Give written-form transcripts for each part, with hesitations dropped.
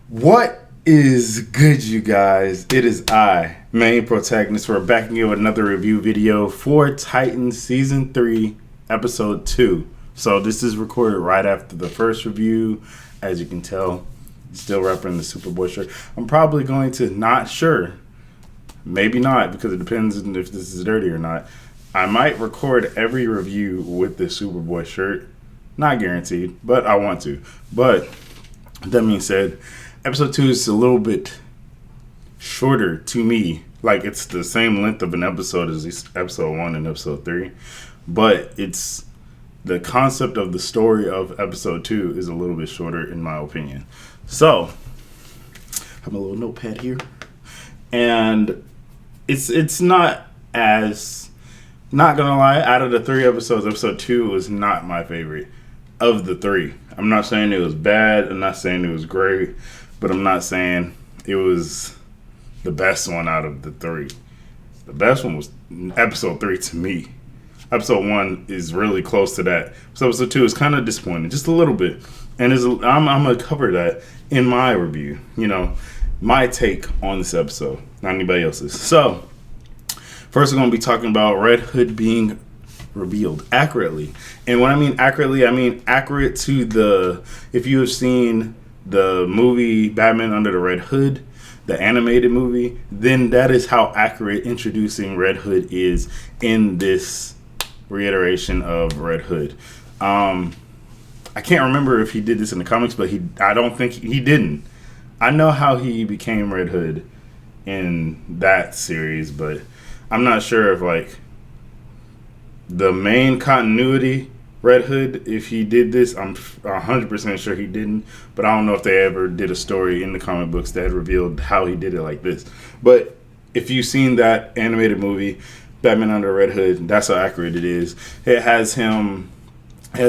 What is good, you guys? It is I, main protagonist. We're back again with another review video for Titan Season 3, Episode 2. So this is recorded right after the first review. As you can tell, still repping the Superboy shirt. I'm probably going to, not sure, maybe not, because it depends on if this is dirty or not. I might record every review with the Superboy shirt. Not guaranteed, but I want to. But that being said, Episode 2 is a little bit shorter to me. Like, it's the same length of an episode as Episode 1 and Episode 3. But it's the concept of the story of Episode 2 is a little bit shorter, in my opinion. So, I have a little notepad here. And it's not as... Not gonna lie, out of the 3 episodes, Episode 2 was not my favorite of the 3. I'm not saying it was bad. I'm not saying it was great. But I'm not saying it was the best one out of the 3. The best one was Episode 3 to me. Episode 1 is really close to that. So Episode 2 is kind of disappointing, just a little bit. And I'm going to cover that in my review. You know, my take on this episode, not anybody else's. So, first we're going to be talking about Red Hood being revealed accurately. And when I mean accurately, I mean accurate to the... If you have seen the movie Batman Under the Red Hood, the animated movie, then that is how accurate introducing Red Hood is in this reiteration of Red Hood. I can't remember if he did this in the comics, but I don't think he didn't. I know how he became Red Hood in that series, but I'm not sure if like the main continuity Red Hood, if he did this, I'm 100% sure he didn't. But I don't know if they ever did a story in the comic books that revealed how he did it like this. But if you've seen that animated movie, Batman Under Red Hood, that's how accurate it is. It has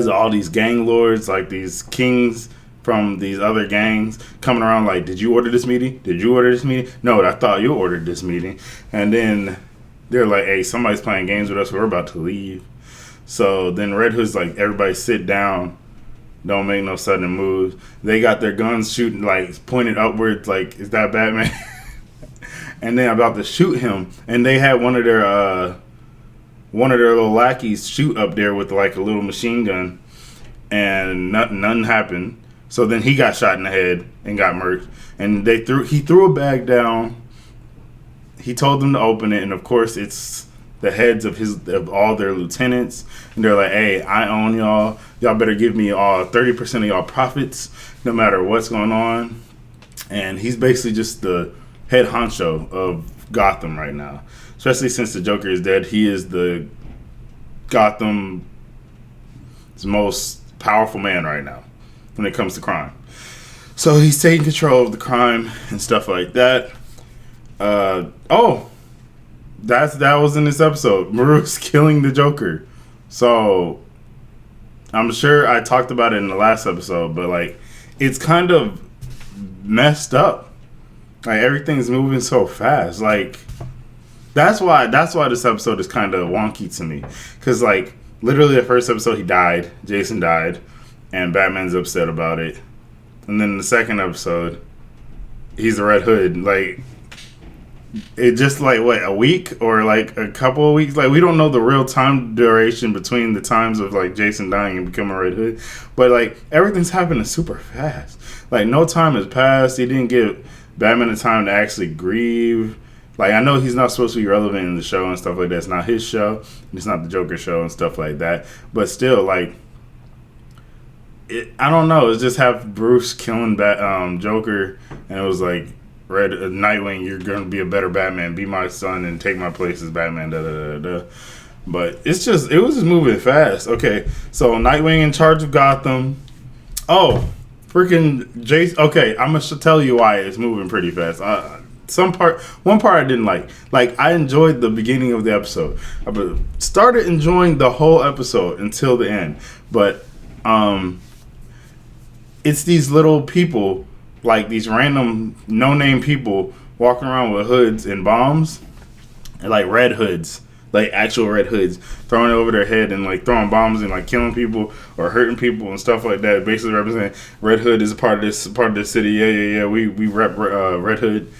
all these gang lords, like these kings from these other gangs coming around like, did you order this meeting? Did you order this meeting? No, I thought you ordered this meeting. And then they're like, hey, somebody's playing games with us. We're about to leave. So then Red Hood's like, everybody sit down. Don't make no sudden moves. They got their guns shooting, like, pointed upwards, like, is that Batman? And then about to shoot him. And they had one of their little lackeys shoot up there with, like, a little machine gun. And nothing happened. So then he got shot in the head and got murked. And he threw a bag down. He told them to open it. And, of course, it's the heads of all their lieutenants, and they're like, hey, I own y'all. Y'all better give me all 30% of y'all profits, no matter what's going on. And he's basically just the head honcho of Gotham right now. Especially since the Joker is dead, he is the Gotham's most powerful man right now when it comes to crime. So he's taking control of the crime and stuff like that. That was in this episode. Bruce killing the Joker. So I'm sure I talked about it in the last episode, but like it's kind of messed up. Like everything's moving so fast. Like that's why this episode is kind of wonky to me. Cause like literally the first episode he died. Jason died, and Batman's upset about it. And then the second episode, he's the Red Hood. Like it just like what, a week or like a couple of weeks, like we don't know the real time duration between the times of like Jason dying and becoming Red Hood, but like everything's happening super fast. Like no time has passed. He didn't give Batman the time to actually grieve. Like I know he's not supposed to be relevant in the show and stuff like that. It's not his show. It's not the Joker show and stuff like that. But still, like I don't know. It's just have Bruce killing Joker, and it was like, Nightwing, you're going to be a better Batman. Be my son and take my place as Batman. Da, da, da, da. But it was just moving fast. Okay, so Nightwing in charge of Gotham. Oh, freaking Jason. Okay, I'm going to tell you why it's moving pretty fast. One part I didn't like. Like, I enjoyed the beginning of the episode. I started enjoying the whole episode until the end. But it's these little people, like these random no-name people walking around with hoods and bombs, and like red hoods, like actual Red Hoods, throwing it over their head and like throwing bombs and like killing people or hurting people and stuff like that. Basically representing Red Hood is a part of this city. Yeah. We rep Red Hood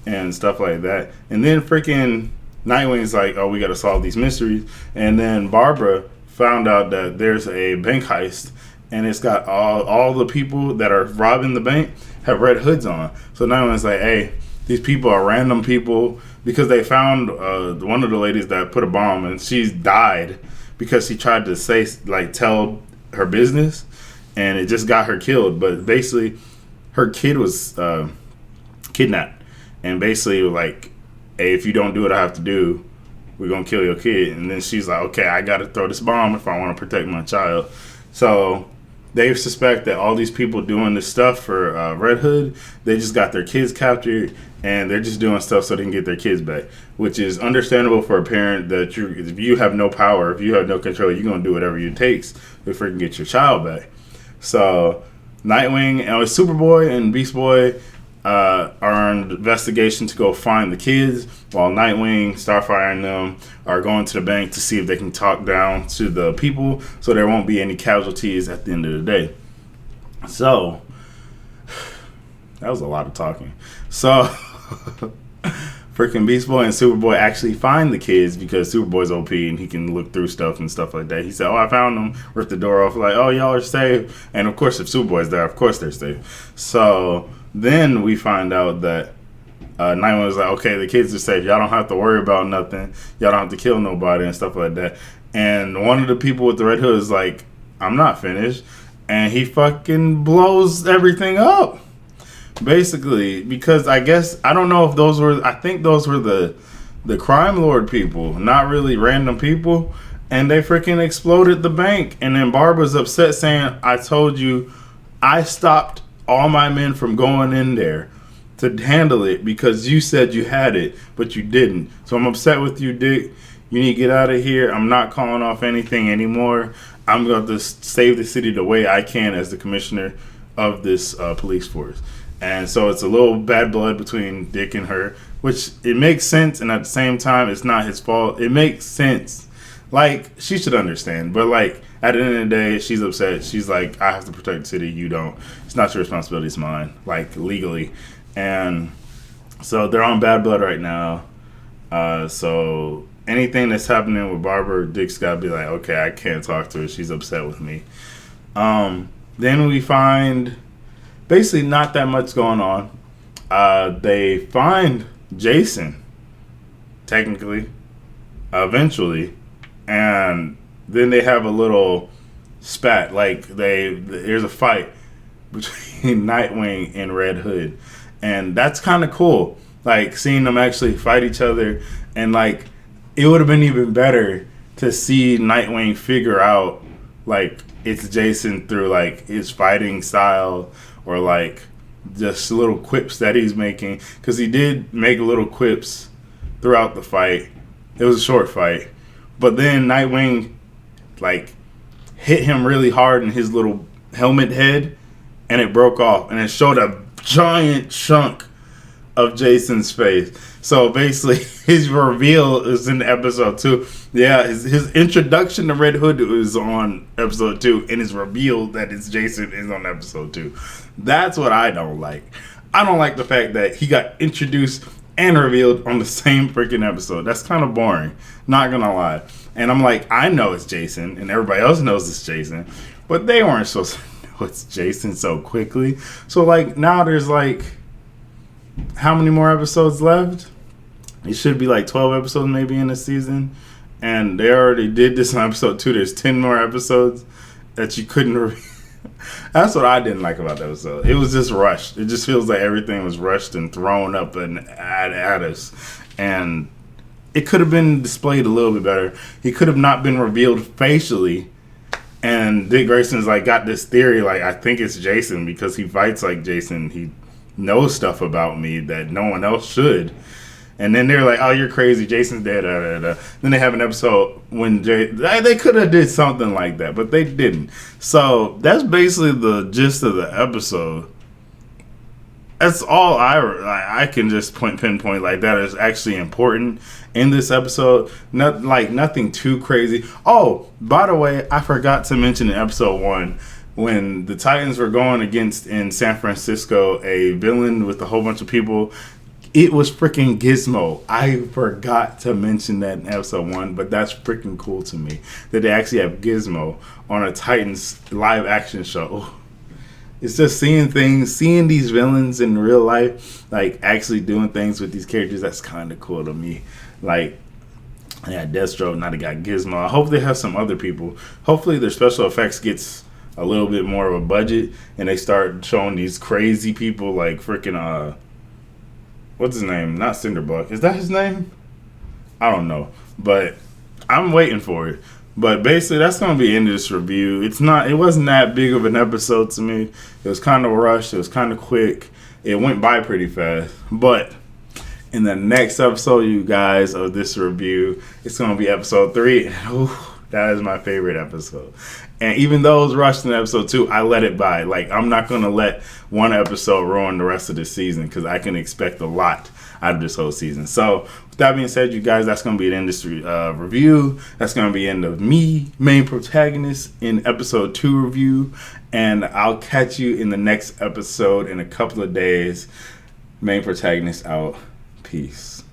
and stuff like that. And then freaking Nightwing's like, oh, we got to solve these mysteries. And then Barbara found out that there's a bank heist, and it's got all the people that are robbing the bank have red hoods on. So Nightwing's like, hey, these people are random people, because they found one of the ladies that put a bomb, and she's died because she tried to tell her business, and it just got her killed. But basically, her kid was kidnapped, and basically like, hey, if you don't do what I have to do, we're gonna kill your kid. And then she's like, okay, I gotta throw this bomb if I want to protect my child. So they suspect that all these people doing this stuff for Red Hood, they just got their kids captured, and they're just doing stuff so they can get their kids back, which is understandable for a parent. That if you have no power, if you have no control, you're going to do whatever it takes to freaking get your child back. So Nightwing and Superboy and Beast Boy are on investigation to go find the kids, while Nightwing, Starfire, and them are going to the bank to see if they can talk down to the people so there won't be any casualties at the end of the day. So that was a lot of talking. So freaking Beast Boy and Superboy actually find the kids, because Superboy's OP and he can look through stuff and stuff like that. He said, oh, I found them, ripped the door off, like, oh, y'all are safe. And of course, if Superboy's there, of course they're safe. So then we find out that Nightwing was like, okay, the kids are safe. Y'all don't have to worry about nothing. Y'all don't have to kill nobody and stuff like that. And one of the people with the red hood is like, I'm not finished. And he fucking blows everything up. Basically, because I guess, I don't know if those were, I think those were the crime lord people, not really random people. And they freaking exploded the bank. And then Barbara's upset, saying, I told you, I stopped all my men from going in there to handle it because you said you had it, but you didn't. So I'm upset with you, Dick. You need to get out of here. I'm not calling off anything anymore. I'm going to save the city the way I can as the commissioner of this police force. And so it's a little bad blood between Dick and her, which it makes sense. And at the same time, it's not his fault. It makes sense. Like, she should understand. But, like, at the end of the day, she's upset. She's like, I have to protect the city. You don't. It's not your responsibility. It's mine. Like, legally. And so they're on bad blood right now. So anything that's happening with Barbara, Dick's got to be like, okay, I can't talk to her. She's upset with me. Then we find basically not that much going on. They find Jason, technically, eventually. And then they have a little spat. Like, there's a fight between Nightwing and Red Hood. And that's kind of cool. Like, seeing them actually fight each other. And, like, it would have been even better to see Nightwing figure out, like, it's Jason through, like, his fighting style, or, like, just little quips that he's making. Because he did make little quips throughout the fight. It was a short fight. But then Nightwing, like, hit him really hard in his little helmet head, and it broke off. And it showed a giant chunk of Jason's face. So basically, his reveal is in episode 2. Yeah, his introduction to Red Hood is on episode 2, and his reveal that it's Jason is on episode 2. That's what I don't like. I don't like the fact that he got introduced and revealed on the same freaking episode. That's kind of boring, not gonna lie. And I'm like, I know it's Jason, and everybody else knows it's Jason, but they weren't supposed to know it's Jason so quickly. So, like, now there's, like, how many more episodes left? It should be like 12 episodes maybe in the season, and they already did this in episode 2. There's 10 more episodes that you couldn't That's what I didn't like about the episode. It was just rushed. It just feels like everything was rushed and thrown up and at us. And it could have been displayed a little bit better. He could have not been revealed facially. And Dick Grayson's like got this theory, like, I think it's Jason because he fights like Jason. He knows stuff about me that no one else should. And then they're like, oh, you're crazy. Jason's dead. Then they have an episode when they could have did something like that, but they didn't. So that's basically the gist of the episode. That's all I can just pinpoint like that is actually important in this episode. Not like nothing too crazy. Oh, by the way, I forgot to mention in episode 1 when the Titans were going against in San Francisco a villain with a whole bunch of people. It was freaking Gizmo. I forgot to mention that in episode 1, but that's freaking cool to me that they actually have Gizmo on a Titans live action show. It's just seeing these villains in real life, like actually doing things with these characters. That's kind of cool to me. Like, yeah, Deathstroke, now they got Gizmo. I hope they have some other people. Hopefully their special effects gets a little bit more of a budget and they start showing these crazy people like freaking, what's his name? Not Cinderbuck. Is that his name? I don't know. But I'm waiting for it. But basically, that's going to be the end of this review. It wasn't that big of an episode to me. It was kind of rushed. It was kind of quick. It went by pretty fast. But in the next episode, you guys, of this review, it's going to be episode 3. And that is my favorite episode. And even though it was rushed in episode 2, I let it by. Like, I'm not going to let one episode ruin the rest of the season because I can expect a lot out of this whole season. So, with that being said, you guys, that's going to be an industry review. That's going to be the end of me, main protagonist, in episode 2 review. And I'll catch you in the next episode in a couple of days. Main protagonist out. Peace.